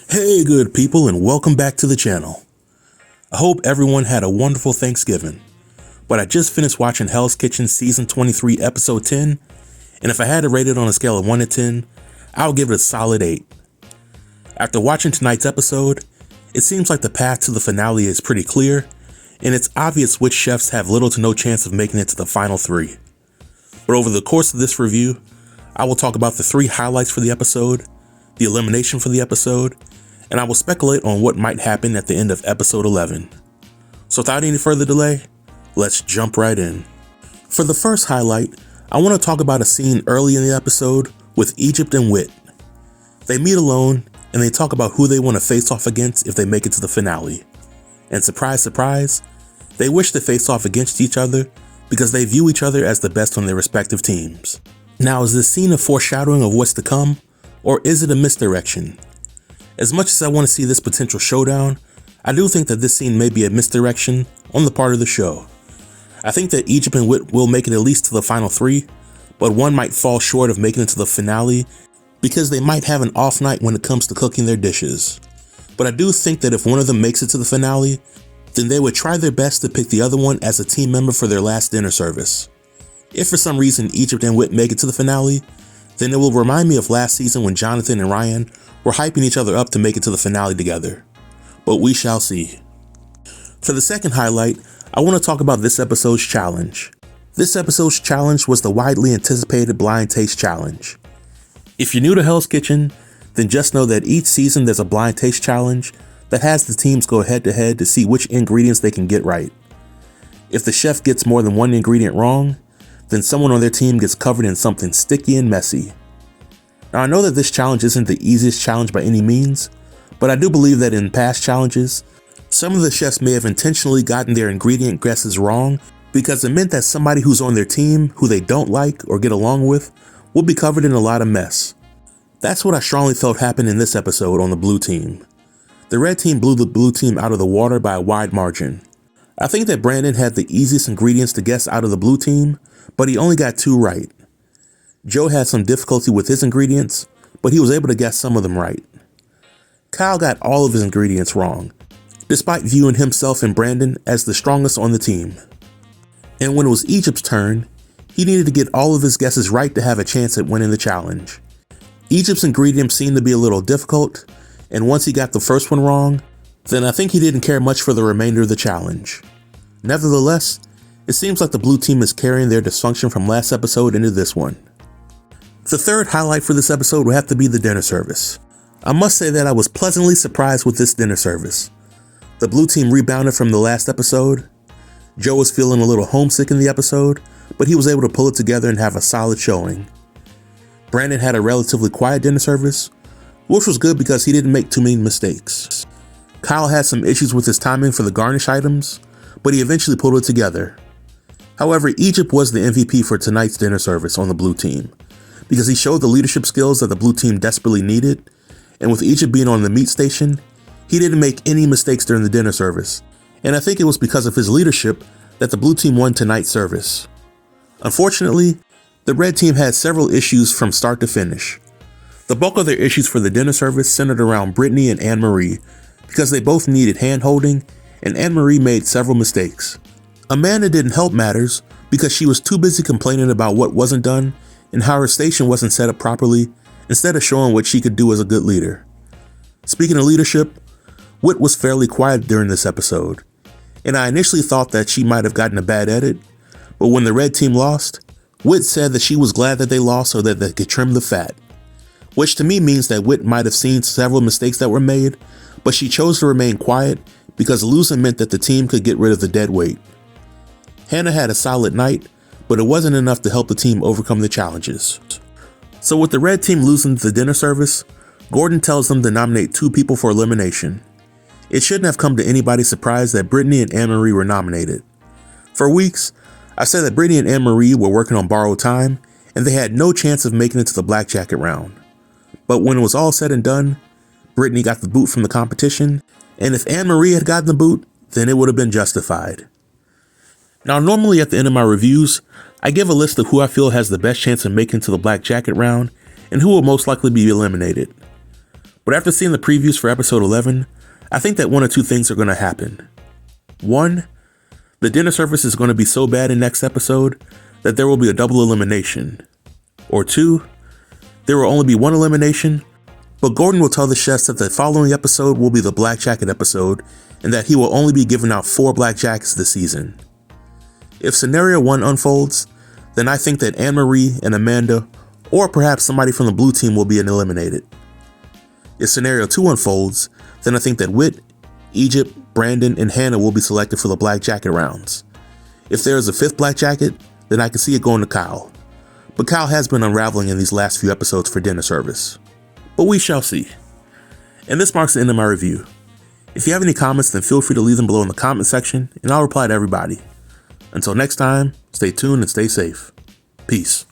Hey good people, and welcome back to the channel. I hope everyone had a wonderful Thanksgiving, but I just finished watching Hell's Kitchen season 23 episode 10, and if I had to rate it on a scale of 1 to 10, I'll give it a solid 8. After watching tonight's episode, it seems like the path to the finale is pretty clear, and it's obvious which chefs have little to no chance of making it to the final 3. But over the course of this review, I will talk about the 3 highlights for the episode, the elimination for the episode, and I will speculate on what might happen at the end of episode 11. So without any further delay, let's jump right in. For the first highlight, I want to talk about a scene early in the episode with Egypt and Whit. They meet alone and they talk about who they want to face off against if they make it to the finale. And surprise, surprise, they wish to face off against each other because they view each other as the best on their respective teams. Now, is this scene a foreshadowing of what's to come, or is it a misdirection? As much as I want to see this potential showdown, I do think that this scene may be a misdirection on the part of the show. I think that Egypt and Whit will make it at least to the final 3, but one might fall short of making it to the finale because they might have an off night when it comes to cooking their dishes. But I do think that if one of them makes it to the finale, then they would try their best to pick the other one as a team member for their last dinner service. If for some reason Egypt and Whit make it to the finale, then it will remind me of last season when Jonathan and Ryan were hyping each other up to make it to the finale together. But we shall see. For the second highlight, I want to talk about this episode's challenge. This episode's challenge was the widely anticipated blind taste challenge. If you're new to Hell's Kitchen, then just know that each season there's a blind taste challenge that has the teams go head to head to see which ingredients they can get right. If the chef gets more than one ingredient wrong, then someone on their team gets covered in something sticky and messy. Now, I know that this challenge isn't the easiest challenge by any means, but I do believe that in past challenges, some of the chefs may have intentionally gotten their ingredient guesses wrong because it meant that somebody who's on their team who they don't like or get along with will be covered in a lot of mess. That's what I strongly felt happened in this episode on the blue team. The red team blew the blue team out of the water by a wide margin. I think that Brandon had the easiest ingredients to guess out of the blue team, but he only got 2 right. Joe had some difficulty with his ingredients, but he was able to guess some of them right. Kyle got all of his ingredients wrong, despite viewing himself and Brandon as the strongest on the team. And when it was Egypt's turn, he needed to get all of his guesses right to have a chance at winning the challenge. Egypt's ingredients seemed to be a little difficult, and once he got the first one wrong, then I think he didn't care much for the remainder of the challenge. Nevertheless, it seems like the blue team is carrying their dysfunction from last episode into this one. The third highlight for this episode will have to be the dinner service. I must say that I was pleasantly surprised with this dinner service. The blue team rebounded from the last episode. Joe was feeling a little homesick in the episode, but he was able to pull it together and have a solid showing. Brandon had a relatively quiet dinner service, which was good because he didn't make too many mistakes. Kyle had some issues with his timing for the garnish items, but he eventually pulled it together. However, Egypt was the MVP for tonight's dinner service on the blue team, because he showed the leadership skills that the blue team desperately needed, and with Egypt being on the meat station, he didn't make any mistakes during the dinner service, and I think it was because of his leadership that the blue team won tonight's service. Unfortunately, the red team had several issues from start to finish. The bulk of their issues for the dinner service centered around Brittany and Anne-Marie, because they both needed hand-holding, and Anne-Marie made several mistakes. Amanda didn't help matters because she was too busy complaining about what wasn't done and how her station wasn't set up properly, instead of showing what she could do as a good leader. Speaking of leadership, Whit was fairly quiet during this episode, and I initially thought that she might have gotten a bad edit, but when the red team lost, Whit said that she was glad that they lost so that they could trim the fat, which to me means that Whit might have seen several mistakes that were made, but she chose to remain quiet because losing meant that the team could get rid of the dead weight. Hannah had a solid night, but it wasn't enough to help the team overcome the challenges. So with the red team losing the dinner service, Gordon tells them to nominate 2 people for elimination. It shouldn't have come to anybody's surprise that Brittany and Anne-Marie were nominated. For weeks, I said that Brittany and Anne-Marie were working on borrowed time, and they had no chance of making it to the black jacket round. But when it was all said and done, Brittany got the boot from the competition, and if Anne-Marie had gotten the boot, then it would have been justified. Now, normally at the end of my reviews, I give a list of who I feel has the best chance of making to the black jacket round and who will most likely be eliminated. But after seeing the previews for episode 11, I think that one or two things are going to happen. One, the dinner service is going to be so bad in next episode that there will be a double elimination. Or two, there will only be one elimination, but Gordon will tell the chefs that the following episode will be the Black Jacket episode and that he will only be giving out 4 Black Jackets this season. If scenario 1 unfolds, then I think that Anne-Marie and Amanda, or perhaps somebody from the blue team, will be eliminated. If scenario 2 unfolds, then I think that Whit, Egypt, Brandon, and Hannah will be selected for the Black Jacket rounds. If there is a 5th Black Jacket, then I can see it going to Kyle. But Kyle has been unraveling in these last few episodes for dinner service. But we shall see. And this marks the end of my review. If you have any comments, then feel free to leave them below in the comment section, and I'll reply to everybody. Until next time, stay tuned and stay safe. Peace.